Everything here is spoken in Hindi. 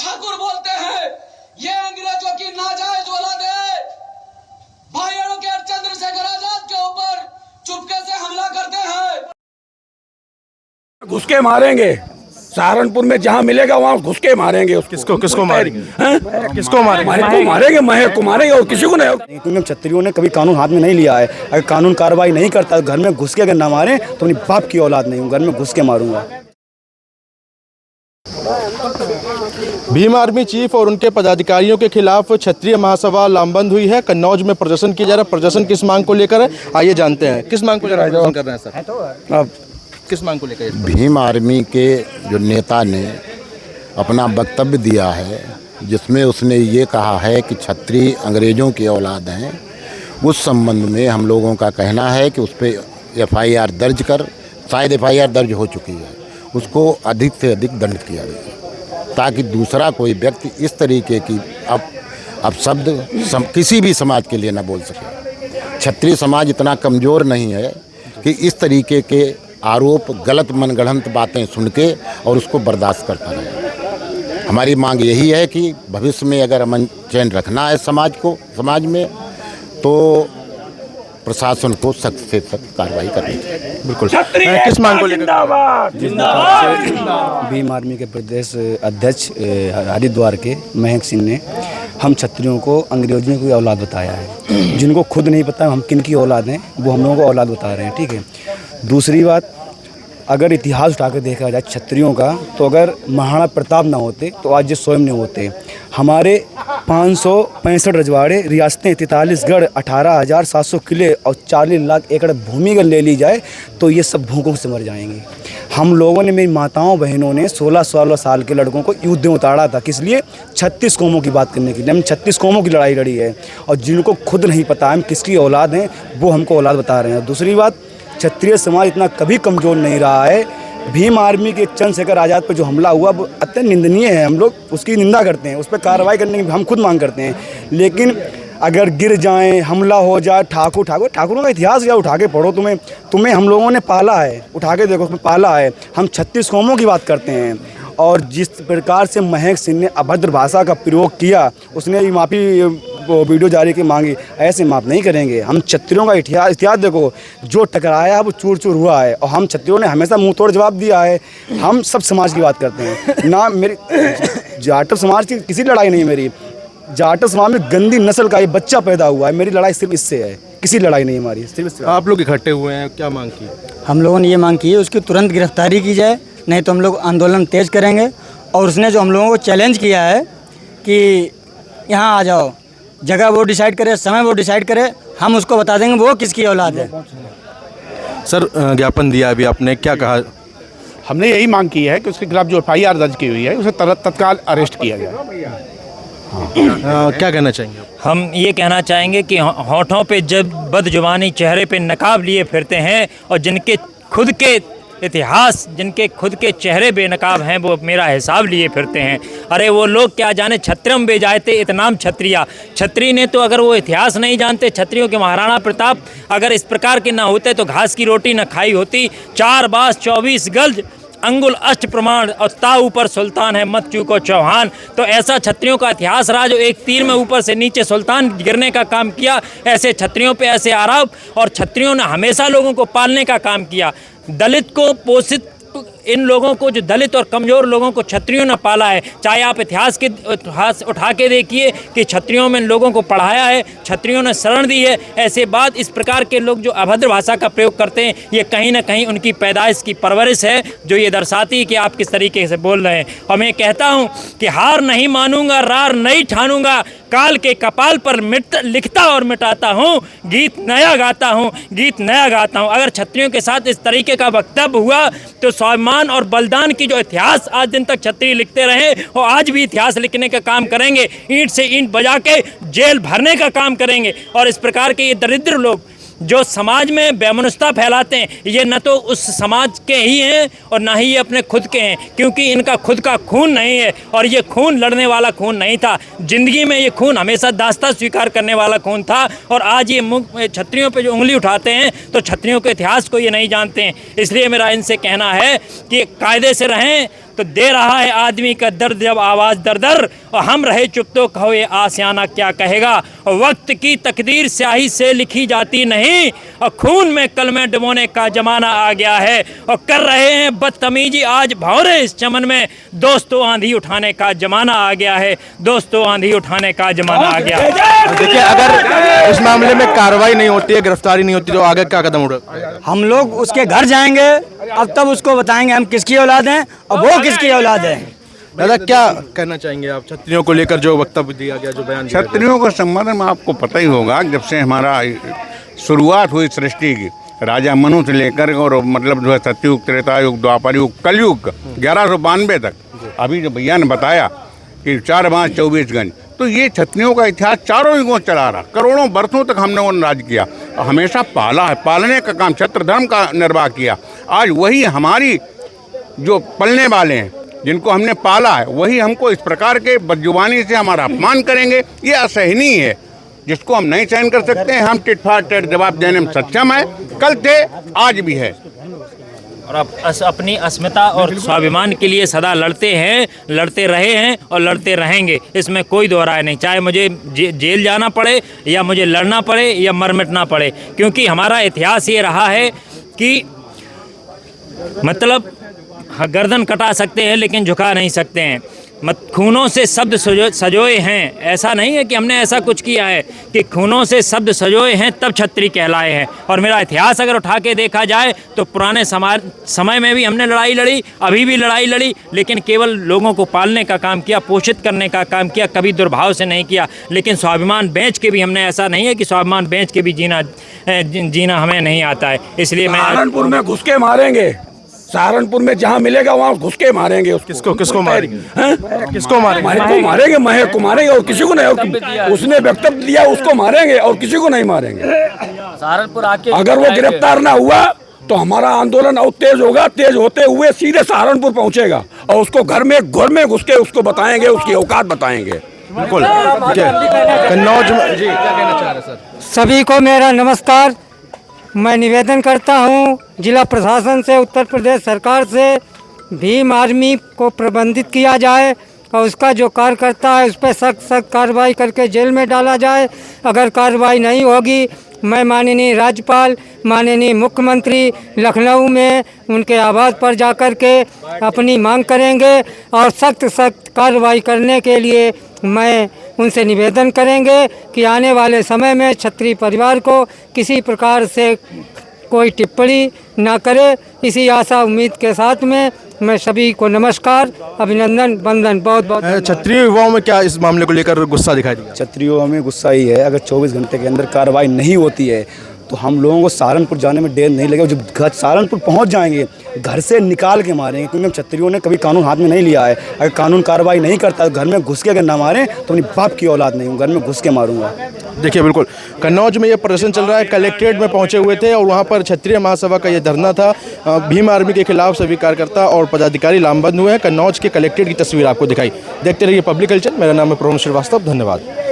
ठाकुर बोलते हैं, ये अंग्रेजों की नाजायज औलाद है। भाइयों के चंद्रशेखर आजाद के ऊपर चुपके से हमला करते हैं, घुस के मारेंगे। सहारनपुर में जहाँ मिलेगा वहाँ घुस के मारेंगे उसको। किसको मारेंगे? किसको मारेंगे? महक को मारेंगे और किसी को नहीं। क्योंकि हम क्षत्रियों ने कभी कानून हाथ में नहीं लिया है। अगर कानून कार्रवाई नहीं करता, घर में घुस के अगर ना मारे तो अपनी बाप की औलाद नहीं हूँ, घर में घुस के मारूंगा। भीम आर्मी चीफ और उनके पदाधिकारियों के खिलाफ क्षत्रिय महासभा लामबंद हुई है। कन्नौज में प्रदर्शन किया जा रहा है। प्रदर्शन किस मांग को लेकर है, आइए जानते हैं। किस मांग को प्रदर्शन कर रहे हैं सर? अब किस मांग को लेकर? भीम आर्मी के जो नेता ने अपना वक्तव्य दिया है, जिसमें उसने ये कहा है कि क्षत्रिय अंग्रेज़ों की औलाद हैं, उस संबंध में हम लोगों का कहना है कि उस पर FIR दर्ज कर, शायद FIR दर्ज हो चुकी है, उसको अधिक से अधिक दंडित किया जाए, ताकि दूसरा कोई व्यक्ति इस तरीके की अब शब्द किसी भी समाज के लिए न बोल सके। क्षत्रिय समाज इतना कमज़ोर नहीं है कि इस तरीके के आरोप, गलत मनगढ़ंत बातें सुन के और उसको बर्दाश्त करता रहे। हमारी मांग यही है कि भविष्य में अगर अमन चैन रखना है समाज में, तो प्रशासन को सख्त से सख्त कार्रवाई करनी चाहिए। बिल्कुल। किस मांग को लेकर? भीम आर्मी के प्रदेश अध्यक्ष हरिद्वार के महक सिंह ने हम क्षत्रियों को अंग्रेजों की औलाद बताया है। जिनको खुद नहीं पता हम किन की औलाद हैं, वो हम लोगों को औलाद बता रहे हैं। ठीक है। दूसरी बात, अगर इतिहास उठा कर देखा जाए क्षत्रियों का, तो अगर महाराणा प्रताप ना होते तो आज ये स्वयं नहीं होते। हमारे 565 रजवाड़े, रियासतें, 43 गढ़, 18,700 किले और 40 लाख एकड़ भूमि अगर ले ली जाए तो ये सब भूखों से मर जाएंगे। हम लोगों ने, मेरी माताओं बहनों ने 16-16 साल के लड़कों को युद्ध में उतारा था। किस लिए? 36 कौमों की बात करने के लिए। हम 36 कौमों की लड़ाई लड़ी है, और जिनको खुद नहीं पता हम किसकी औलाद हैं, वो हमको औलाद बता रहे हैं। दूसरी बात, क्षत्रिय समाज इतना कभी कमज़ोर नहीं रहा है। भीम आर्मी के चंद्रशेखर आज़ाद पर जो हमला हुआ वो अत्यंत निंदनीय है। हम लोग उसकी निंदा करते हैं, उस पर कार्रवाई करने की हम खुद मांग करते हैं। लेकिन अगर गिर जाएं, हमला हो जाए, ठाकुरों का इतिहास क्या उठा के पढ़ो। तुम्हें हम लोगों ने पाला है, उठा के देखो, उसमें पाला है। हम 36 कौमों की बात करते हैं, और जिस प्रकार से महक सिंह ने अभद्र भाषा का प्रयोग किया, उसने माफ़ी वीडियो जारी की मांगी, ऐसे माफ़ नहीं करेंगे। हम क्षत्रियों का इतिहास देखो, जो टकराया वो चूर चूर हुआ है, और हम क्षत्रियों ने हमेशा मुंह तोड़ जवाब दिया है। हम सब समाज की बात करते हैं ना। मेरी जाटव समाज की किसी लड़ाई नहीं है। मेरी जाटव समाज में गंदी नस्ल का ये बच्चा पैदा हुआ है। मेरी लड़ाई सिर्फ इससे है, किसी लड़ाई नहीं हमारी, सिर्फ इससे। आप लोग इकट्ठे हुए हैं, क्या मांग की? हम लोगों ने ये मांग की है उसकी तुरंत गिरफ्तारी की जाए, नहीं तो हम लोग आंदोलन तेज करेंगे। और उसने जो हम लोगों को चैलेंज किया है कि यहाँ आ जाओ, जगह वो डिसाइड करे, समय वो डिसाइड करे, हम उसको बता देंगे वो किसकी औलाद है। सर, ज्ञापन दिया अभी आपने, क्या कहा? हमने यही मांग की है कि उसके खिलाफ जो FIR दर्ज की हुई है उसे तत्काल अरेस्ट किया जाए। क्या कहना चाहेंगे? हम ये कहना चाहेंगे कि होठों पे जब बदजुबानी, चेहरे पे नकाब लिए फिरते हैं, और जिनके खुद के इतिहास, जिनके खुद के चेहरे बेनकाब हैं, वो मेरा हिसाब लिए फिरते हैं। अरे वो लोग क्या जाने, क्षत्रियम बेजायते इतनाम क्षत्रिया। क्षत्रिय ने तो, अगर वो इतिहास नहीं जानते क्षत्रियों के, महाराणा प्रताप अगर इस प्रकार के ना होते तो घास की रोटी न खाई होती। 4 बास 24 गज अंगुल अष्ट प्रमाण, और ताऊ ऊपर सुल्तान है, मत चूको चौहान। तो ऐसा क्षत्रियों का इतिहास रहा, जो एक तीर में ऊपर से नीचे सुल्तान गिरने का काम किया। ऐसे क्षत्रियों पे ऐसे आरोप, और क्षत्रियों ने हमेशा लोगों को पालने का काम किया। दलित को पोषित, इन लोगों को, जो दलित और कमज़ोर लोगों को क्षत्रियों ने पाला है। चाहे आप इतिहास उठा के देखिए कि क्षत्रियों में लोगों को पढ़ाया है, क्षत्रियों ने शरण दी है। ऐसे बात, इस प्रकार के लोग जो अभद्र भाषा का प्रयोग करते हैं, ये कहीं ना कहीं उनकी पैदाइश की परवरिश है, जो ये दर्शाती है कि आप किस तरीके से बोल रहे हैं। और मैं कहता हूँ कि हार नहीं मानूंगा, रार नहीं ठानूंगा, काल के कपाल पर लिखता और मिटाता हूँ, गीत नया गाता हूँ, गीत नया गाता हूँ। अगर क्षत्रियों के साथ इस तरीके का वक्तव्य हुआ तो स्वाभिमान और बलिदान की जो इतिहास आज दिन तक क्षत्रिय लिखते रहे, और आज भी इतिहास लिखने का काम करेंगे। ईंट से ईंट बजा के जेल भरने का काम करेंगे। और इस प्रकार के ये दरिद्र लोग जो समाज में बेमनुष्यता फैलाते हैं, ये न तो उस समाज के ही हैं और ना ही ये अपने खुद के हैं, क्योंकि इनका खुद का खून नहीं है, और ये खून लड़ने वाला खून नहीं था। जिंदगी में ये खून हमेशा दास्ता स्वीकार करने वाला खून था। और आज ये क्षत्रियों पे जो उंगली उठाते हैं, तो क्षत्रियों के इतिहास को ये नहीं जानते हैं। इसलिए मेरा इनसे कहना है कि कायदे से रहें, तो दे रहा है आदमी का दर्द जब आवाज़ दर दर, और हम रहे चुप तो कहो ये आसियाना क्या कहेगा। और वक्त की तकदीर स्याही से लिखी जाती नहीं, और खून में कलमे डुबोने का जमाना आ गया है। और कर रहे हैं बदतमीजी आज भौरे इस चमन में, दोस्तों आंधी उठाने का जमाना आ गया है, दोस्तों आंधी उठाने का जमाना आ गया है। देखिए, अगर इस मामले में कार्रवाई नहीं होती है, गिरफ्तारी नहीं होती, तो आगे क्या कदम उठाएगा? हम लोग उसके घर जाएंगे, अब तब उसको बताएंगे हम किसकी औलाद हैं और वो किसकी औलाद है। दादा, क्या कहना चाहेंगे आप छत्रियों को लेकर, जो वक्तव्य दिया गया, जो बयान दिया गया? छत्रियों के संबंध में आपको पता ही होगा, जब से हमारा शुरुआत हुई सृष्टि की, राजा मनु से लेकर और मतलब जो है सतयुग, त्रेता युग, द्वापर युग, कलयुग 1192 तक, अभी जो भैया ने बताया कि 4 बांस 24 गंज, तो ये छत्रियों का इतिहास चारों युगों चला रहा। करोड़ों वर्षों तक हमने वो राज किया, हमेशा पाला है, पालने का काम, छत्र धर्म का निर्वाह किया। आज वही हमारी जो पलने वाले हैं, जिनको हमने पाला है, वही हमको इस प्रकार के बदजुबानी से हमारा अपमान करेंगे, ये असहनीय है, जिसको हम नहीं सहन कर सकते हैं। हम टिट फाट टिट जवाब देने में सक्षम है, कल थे, आज भी है। और अब अपनी अस्मिता और स्वाभिमान के लिए सदा लड़ते हैं, लड़ते रहे हैं और लड़ते रहेंगे, इसमें कोई दो राय नहीं। चाहे मुझे जेल जाना पड़े या मुझे लड़ना पड़े या मर मिटना पड़े, क्योंकि हमारा इतिहास ये रहा है कि मतलब गर्दन कटा सकते हैं लेकिन झुका नहीं सकते हैं। खूनों से शब्द सजोए हैं, ऐसा नहीं है कि हमने ऐसा कुछ किया है कि खूनों से शब्द सजोए हैं तब छत्री कहलाए हैं। और मेरा इतिहास अगर उठा के देखा जाए तो पुराने समय में भी हमने लड़ाई लड़ी, अभी भी लड़ाई लड़ी, लेकिन केवल लोगों को पालने का काम किया, पोषित करने का काम किया, कभी दुर्भाव से नहीं किया। लेकिन स्वाभिमान बेच के भी हमने, ऐसा नहीं है कि स्वाभिमान बेच के भी जीना हमें नहीं आता है। इसलिए मैं सहारनपुर में घुस के मारेंगे, सहारनपुर में जहाँ मिलेगा वहाँ घुस के मारेंगे। किसको मारेंगे? किसको मारेंगे? महक को मारेंगे और किसी को नहीं। उसने वक्तव्य दिया उसको मारेंगे और किसी को नहीं मारेंगे। सहारनपुर आके अगर वो गिरफ्तार ना हुआ तो हमारा आंदोलन और तेज होगा, तेज होते हुए सीधे सहारनपुर पहुंचेगा और उसको घर में घुस के उसको बताएंगे, उसकी औकात बताएंगे। बिल्कुल। कन्नौज में जी क्या कहना चाह रहे सर? सभी को मेरा नमस्कार। मैं निवेदन करता हूं जिला प्रशासन से, उत्तर प्रदेश सरकार से, भीम आर्मी को प्रबंधित किया जाए और उसका जो कार्यकर्ता है उस पर सख्त कार्रवाई करके जेल में डाला जाए। अगर कार्रवाई नहीं होगी, मैं माननीय राज्यपाल, माननीय मुख्यमंत्री लखनऊ में उनके आवास पर जाकर के अपनी मांग करेंगे और सख्त कार्रवाई करने के लिए मैं उनसे निवेदन करेंगे कि आने वाले समय में क्षत्रिय परिवार को किसी प्रकार से कोई टिप्पणी ना करे। इसी आशा उम्मीद के साथ में मैं सभी को नमस्कार, अभिनंदन, वंदन। बहुत बहुत क्षत्रिय युवाओं में क्या इस मामले को लेकर गुस्सा दिखाई दिया? क्षत्रियों में गुस्सा ही है, अगर 24 घंटे के अंदर कार्रवाई नहीं होती है तो हम लोगों को सहारनपुर जाने में देर नहीं लगेगा। जब घर सहारनपुर पहुंच जाएंगे, घर से निकाल के मारेंगे, क्योंकि हम क्षत्रियों ने कभी कानून हाथ में नहीं लिया है। अगर कानून कार्रवाई नहीं करता तो घर में घुस के अगर ना मारें तो अपनी बाप की औलाद नहीं हूँ, घर में घुस के मारूंगा। देखिए, बिल्कुल कन्नौज में ये प्रदर्शन चल रहा है, कलेक्ट्रेट में पहुंचे हुए थे और वहां पर क्षत्रिय महासभा का ये धरना था। भीम आर्मी के खिलाफ सभी कार्यकर्ता और पदाधिकारी लामबंद हुए हैं। कन्नौज के कलेक्ट्रेट की तस्वीर आपको दिखाई। देखते रहिए पब्लिक कल्चर। मेरा नाम है प्रोम श्रीवास्तव। धन्यवाद।